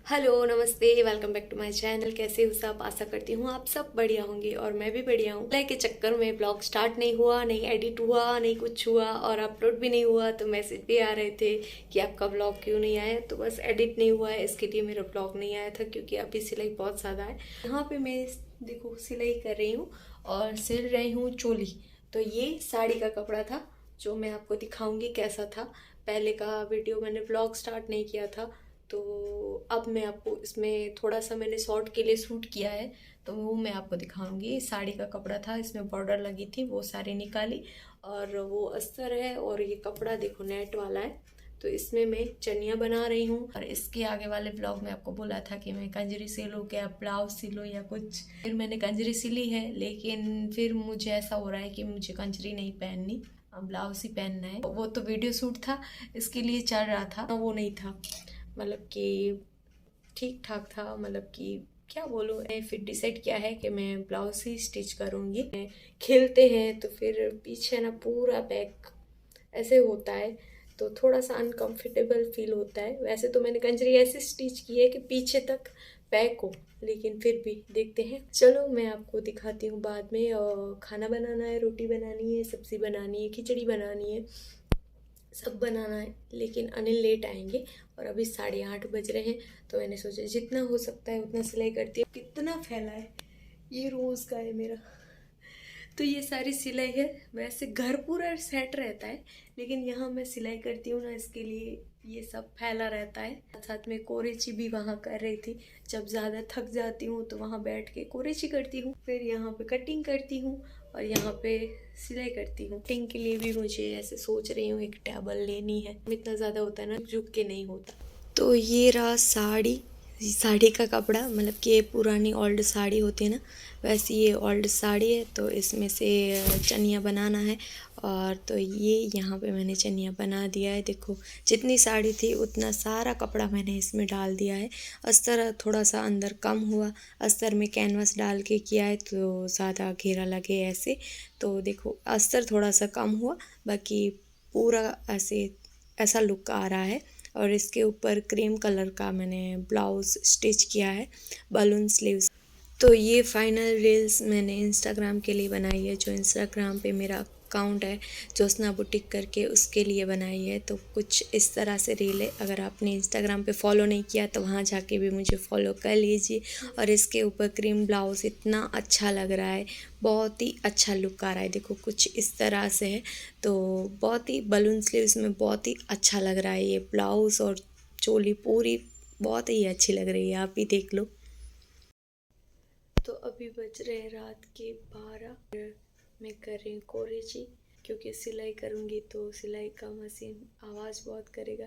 Hello नमस्ते, welcome back to my channel. कैसे हो सब? आशा करती हूँ आप सब बढ़िया होंगे और मैं भी बढ़िया हूँ। लाइक के चक्कर में ब्लॉग स्टार्ट नहीं हुआ, नहीं एडिट हुआ, नहीं कुछ हुआ और अपलोड भी नहीं हुआ। तो मैसेज भी आ रहे थे कि आपका ब्लॉग क्यों नहीं आया। तो बस एडिट नहीं हुआ है, इसके लिए मेरा ब्लॉग नहीं आया था क्योंकि अभी सिलाई बहुत ज़्यादा है। यहाँ पे मैं देखो सिलाई कर रही हूँ और सिल रही हूँ चोली। तो ये साड़ी का कपड़ा था जो मैं आपको दिखाऊंगी कैसा था। पहले का वीडियो मैंने ब्लॉग स्टार्ट नहीं किया था, तो अब मैं आपको इसमें थोड़ा सा मैंने शॉर्ट के लिए शूट किया है, तो वो मैं आपको दिखाऊंगी। साड़ी का कपड़ा था, इसमें बॉर्डर लगी थी, वो सारी निकाली और वो अस्तर है और ये कपड़ा देखो नेट वाला है। तो इसमें मैं चनिया बना रही हूँ। और इसके आगे वाले ब्लॉग में आपको बोला था कि मैं कंजरी सिलूँ, क्या ब्लाउज सिलूँ या कुछ। फिर मैंने कंजरी सिली है, लेकिन फिर मुझे ऐसा हो रहा है कि मुझे कंजरी नहीं पहननी, ब्लाउज ही पहनना है। वो तो वीडियो शूट था, इसके लिए चल रहा था, वो नहीं था मतलब कि ठीक ठाक था। मतलब कि क्या बोलूँ, मैं फिर डिसाइड किया है कि मैं ब्लाउज ही स्टिच करूँगी। खेलते हैं तो फिर पीछे ना पूरा बैक ऐसे होता है, तो थोड़ा सा अनकंफर्टेबल फील होता है। वैसे तो मैंने कंजरी ऐसे स्टिच की है कि पीछे तक बैक हो, लेकिन फिर भी देखते हैं। चलो मैं आपको दिखाती हूँ बाद में। और खाना बनाना है, रोटी बनानी है, सब्जी बनानी है, खिचड़ी बनानी है, सब बनाना है। लेकिन अनिल लेट आएंगे और अभी 8:30 बज रहे हैं। तो मैंने सोचा जितना हो सकता है उतना सिलाई करती हूँ। कितना फैला है, ये रोज़ का है मेरा। तो ये सारी सिलाई है। वैसे घर पूरा सेट रहता है, लेकिन यहाँ मैं सिलाई करती हूँ ना, इसके लिए ये सब फैला रहता है। साथ साथ में कोरेची भी वहाँ कर रही थी। जब ज़्यादा थक जाती हूँ तो वहाँ बैठ के कोरेची करती हूँ, फिर यहाँ पे कटिंग करती हूँ और यहाँ पे सिलाई करती हूँ। कटिंग के लिए भी मुझे ऐसे सोच रही हूँ एक टेबल लेनी है। इतना ज़्यादा होता है ना, झुक के नहीं होता। तो ये रहा साड़ी। साड़ी का कपड़ा, मतलब कि ये पुरानी ओल्ड साड़ी होती है ना, वैसी ये ओल्ड साड़ी है। तो इसमें से चनिया बनाना है। और तो ये यहाँ पे मैंने चनिया बना दिया है। देखो जितनी साड़ी थी उतना सारा कपड़ा मैंने इसमें डाल दिया है। अस्तर थोड़ा सा अंदर कम हुआ, अस्तर में कैनवास डाल के किया है तो ज़्यादा घेरा लगे ऐसे। तो देखो अस्तर थोड़ा सा कम हुआ, बाकी पूरा ऐसे ऐसा लुक आ रहा है। और इसके ऊपर क्रीम कलर का मैंने ब्लाउज़ स्टिच किया है, बलून स्लीव्स। तो ये फाइनल रील्स मैंने इंस्टाग्राम के लिए बनाई है। जो इंस्टाग्राम पे मेरा अकाउंट है ज्योत्सना बुटीक करके, उसके लिए बनाई है। तो कुछ इस तरह से रील है। अगर आपने इंस्टाग्राम पे फॉलो नहीं किया तो वहाँ जाके भी मुझे फॉलो कर लीजिए। और इसके ऊपर क्रीम ब्लाउज़ इतना अच्छा लग रहा है, बहुत ही अच्छा लुक आ रहा है। देखो कुछ इस तरह से है, तो बहुत ही बलून स्लीव्स में बहुत ही अच्छा लग रहा है ये ब्लाउज़। और चोली पूरी बहुत ही अच्छी लग रही है, आप भी देख लो। तो अभी बज रहे हैं रात के 12। मैं कर रही हूँ कोरेची, क्योंकि सिलाई करूँगी तो सिलाई का मशीन आवाज़ बहुत करेगा।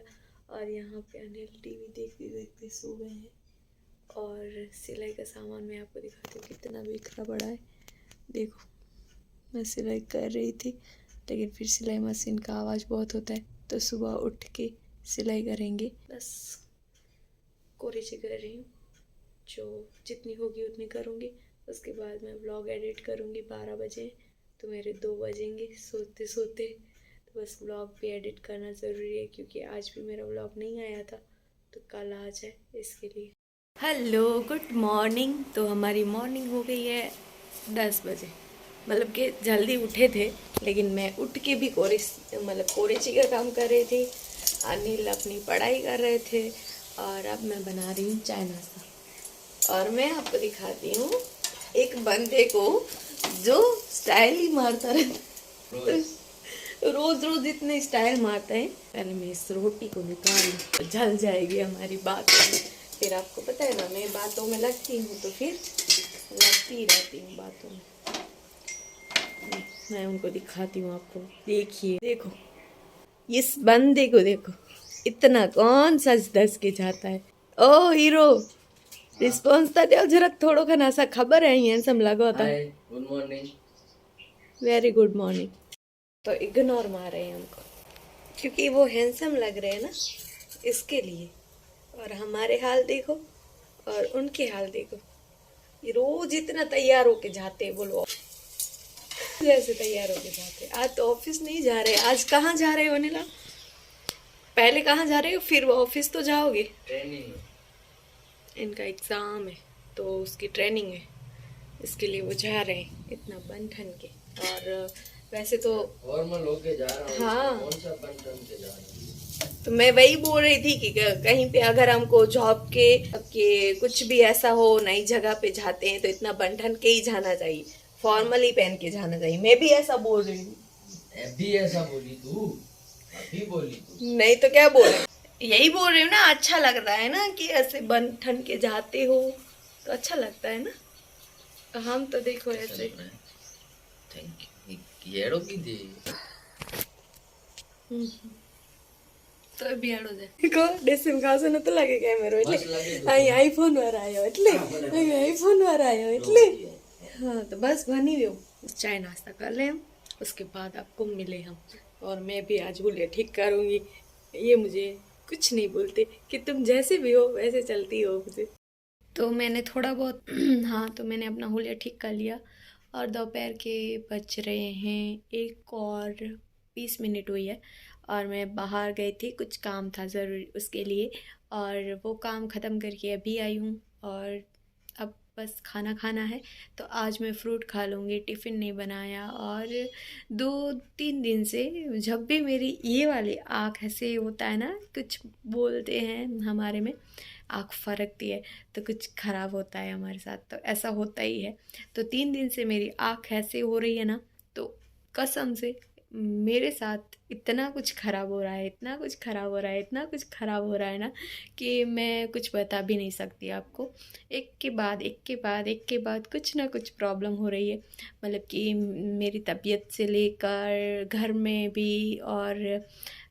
और यहाँ पे अनिल टीवी देखते देखते सो गए हैं। और सिलाई का सामान मैं आपको दिखाती हूँ कितना बिखरा पड़ा है। देखो मैं सिलाई कर रही थी, लेकिन फिर सिलाई मशीन का आवाज़ बहुत होता है, तो सुबह उठ के सिलाई करेंगे। बस कोरेची कर रही हूँ, जो जितनी होगी उतनी करूँगी। उसके बाद मैं व्लॉग एडिट करूँगी। 12 बजे तो मेरे 2 बजेंगे सोते सोते। तो बस व्लॉग भी एडिट करना ज़रूरी है, क्योंकि आज भी मेरा व्लॉग नहीं आया था, तो कल आ जाए इसके लिए। Hello good morning. तो हमारी मॉर्निंग हो गई है 10 बजे। मतलब कि जल्दी उठे थे, लेकिन मैं उठ के भी कोरेची का काम कर रही थी, अनिल अपनी पढ़ाई कर रहे थे, और अब मैं बना रही हूँ चाय नाश्ता। और मैं आपको दिखाती हूँ एक बंदे को जो स्टाइल ही मारता रहता, रोज रोज इतने स्टाइल मारता है। पहले मैं इस रोटी को निकालूं, जल जाएगी हमारी बात में। फिर आपको पता है ना, मैं बातों में लगती हूँ तो फिर लगती रहती हूँ बातों में। मैं उनको दिखाती हूँ आपको। देखिए देखो इस बंदे को देखो, इतना कौन सच दस के जाता है। ओ हीरो, रिस्पॉन्स तो दो जरा थोड़ो घना सा। खबर है ये सब लगो था। Good morning. Very good morning. तो इग्नोर मार रहे हैं हमको, क्योंकि वो हैंडसम लग रहे हैं ना, इसके लिए। और हमारे हाल देखो और उनके हाल देखो। ये रोज इतना तैयार होके जाते हैं, बोलो जैसे तैयार होके जाते हैं। आज तो ऑफिस नहीं जा रहे। आज कहाँ जा रहे हो अनिला? पहले कहाँ जा रहे हो, फिर वो ऑफिस तो जाओगे? ट्रेनिंग। इनका एग्ज़ाम है तो उसकी ट्रेनिंग है, इसके लिए वो जा रहे हैं इतना बन ठन के। और वैसे तो फॉर्मल होके जा रहा हूँ। हाँ, कौन सा बन ठन के जा रहा हूँ? तो मैं वही बोल रही थी कि कहीं पे अगर हमको जॉब के कुछ भी ऐसा हो, नई जगह पे जाते हैं तो इतना बन ठन के ही जाना चाहिए, फॉर्मल ही पहन के जाना चाहिए। मैं भी ऐसा बोल रही हूँ। अभी ऐसा बोली तू, अभी बोली तू। नहीं तो क्या बोल रही, यही बोल रही हूँ ना, अच्छा लग रहा है ना कि ऐसे बन ठन के जाते हो तो अच्छा लगता है ना। हम तो देखो ऐसे थैंक यू येड़ो की दे તો બિયાડો છે કો ડેસિમ ખાસો નતો લાગે કેમેરો એટલે બસ લાગે તો અહીં આઈફોન વાળા આવ્યો એટલે અહીં આઈफोन वाला आयो એટલે हाँ तो बस बनी हुई हूँ, चाय नाश्ता कर ले हम, उसके बाद आपको मिले हम। और मैं भी आज हुलिया ठीक करूँगी, ये मुझे कुछ नहीं बोलते कि तुम जैसे भी हो वैसे चलती हो मुझे। तो मैंने थोड़ा बहुत हाँ तो मैंने अपना हुलिया ठीक कर लिया और दोपहर के बज रहे हैं 1:20 हुई है और मैं बाहर गई थी, कुछ काम था ज़रूरी उसके लिए और वो काम ख़त्म करके अभी आई हूँ और अब बस खाना खाना है। तो आज मैं फ्रूट खा लूँगी, टिफ़िन नहीं बनाया। और 2-3 दिन से जब भी मेरी ये वाली आँख ऐसे होता है ना, कुछ बोलते हैं हमारे में आँख फरकती है तो कुछ ख़राब होता है हमारे साथ, तो ऐसा होता ही है। तो 3 दिन से मेरी आँख ऐसे हो रही है ना, तो कसम से मेरे साथ इतना कुछ ख़राब हो रहा है, इतना कुछ ख़राब हो रहा है, इतना कुछ ख़राब हो रहा है ना कि मैं कुछ बता भी नहीं सकती आपको। एक के बाद एक के बाद एक के बाद कुछ ना कुछ प्रॉब्लम हो रही है, मतलब कि मेरी तबीयत से लेकर घर में भी। और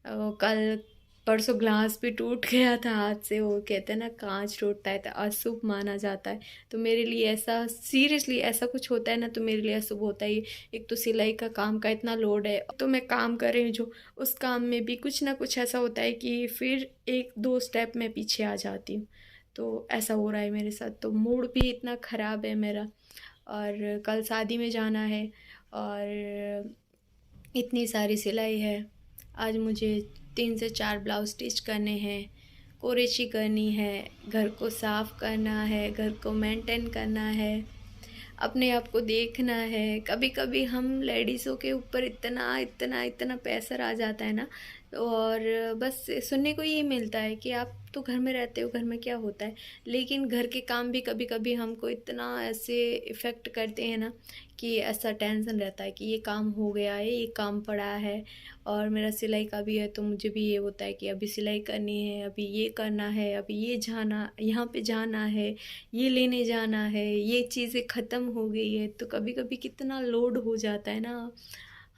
कल परसों ग्लास भी टूट गया था हाथ से, वो कहते हैं ना कांच टूटता है तो अशुभ माना जाता है, तो मेरे लिए ऐसा सीरियसली ऐसा कुछ होता है ना तो मेरे लिए अशुभ होता ही। एक तो सिलाई का काम का इतना लोड है, तो मैं काम कर रही हूँ जो उस काम में भी कुछ ना कुछ ऐसा होता है कि फिर 1-2 स्टेप मैं पीछे आ जाती हूँ, तो ऐसा हो रहा है मेरे साथ। तो मूड भी इतना ख़राब है मेरा, और कल शादी में जाना है और इतनी सारी सिलाई है। आज मुझे 3 से 4 ब्लाउज स्टिच करने हैं, कोरेची करनी है, घर को साफ़ करना है, घर को मेंटेन करना है, अपने आप को देखना है। कभी कभी हम लेडीज़ों के ऊपर इतना इतना इतना प्रेशर आ जाता है ना, और बस सुनने को ये मिलता है कि आप तो घर में रहते हो, घर में क्या होता है, लेकिन घर के काम भी कभी कभी हमको इतना ऐसे इफ़ेक्ट करते हैं ना कि ऐसा टेंशन रहता है कि ये काम हो गया है, ये काम पड़ा है। और मेरा सिलाई का भी है तो मुझे भी ये होता है कि अभी सिलाई करनी है, अभी ये करना है, अभी ये जाना, यहाँ पे जाना है, ये लेने जाना है, ये चीज़ें ख़त्म हो गई है, तो कभी कभी कितना लोड हो जाता है ना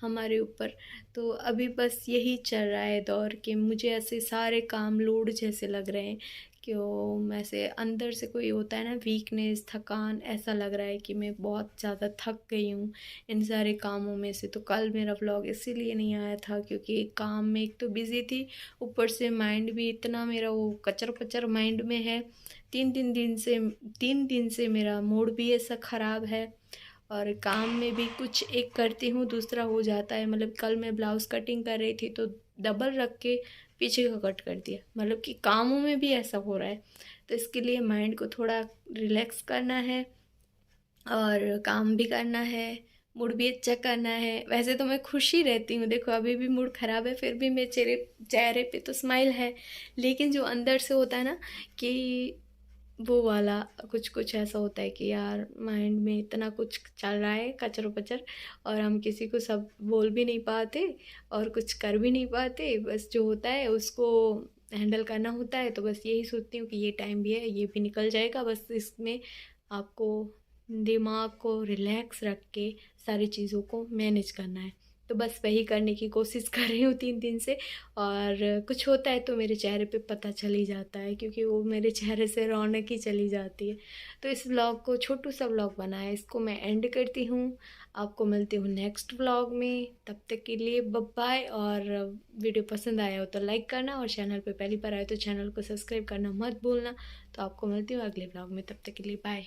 हमारे ऊपर। तो अभी बस यही चल रहा है दौर कि मुझे ऐसे सारे काम लोड जैसे लग रहे हैं, क्यों ऐसे अंदर से कोई होता है ना वीकनेस, थकान, ऐसा लग रहा है कि मैं बहुत ज़्यादा थक गई हूँ इन सारे कामों में से। तो कल मेरा व्लॉग इसीलिए नहीं आया था क्योंकि काम में एक तो बिज़ी थी, ऊपर से माइंड भी इतना मेरा वो कचर पचर माइंड में है। 3 दिन से मेरा मूड भी ऐसा ख़राब है, और काम में भी कुछ एक करती हूँ दूसरा हो जाता है। मतलब कल मैं ब्लाउज़ कटिंग कर रही थी तो डबल रख के पीछे का कट कर दिया, मतलब कि कामों में भी ऐसा हो रहा है। तो इसके लिए माइंड को थोड़ा रिलैक्स करना है और काम भी करना है, मूड भी अच्छा करना है। वैसे तो मैं खुश ही रहती हूँ, देखो अभी भी मूड ख़राब है फिर भी मेरे चेहरे पे तो स्माइल है, लेकिन जो अंदर से होता है ना कि वो वाला कुछ कुछ ऐसा होता है कि यार माइंड में इतना कुछ चल रहा है कचर पचर, और हम किसी को सब बोल भी नहीं पाते और कुछ कर भी नहीं पाते, बस जो होता है उसको हैंडल करना होता है। तो बस यही सोचती हूँ कि ये टाइम भी है, ये भी निकल जाएगा, बस इसमें आपको दिमाग को रिलैक्स रख के सारी चीज़ों को मैनेज करना है। तो बस वही करने की कोशिश कर रही हूँ 3 दिन से। और कुछ होता है तो मेरे चेहरे पे पता चल ही जाता है, क्योंकि वो मेरे चेहरे से रौनक ही चली जाती है। तो इस व्लॉग को छोटू सा व्लॉग बना है, इसको मैं एंड करती हूँ। आपको मिलती हूँ नेक्स्ट व्लॉग में, तब तक के लिए बाय बाय। और वीडियो पसंद आया हो तो लाइक करना, और चैनल पे पहली बार आए तो चैनल को सब्सक्राइब करना मत भूलना। तो आपको मिलती हूँ अगले व्लॉग में, तब तक के लिए बाय।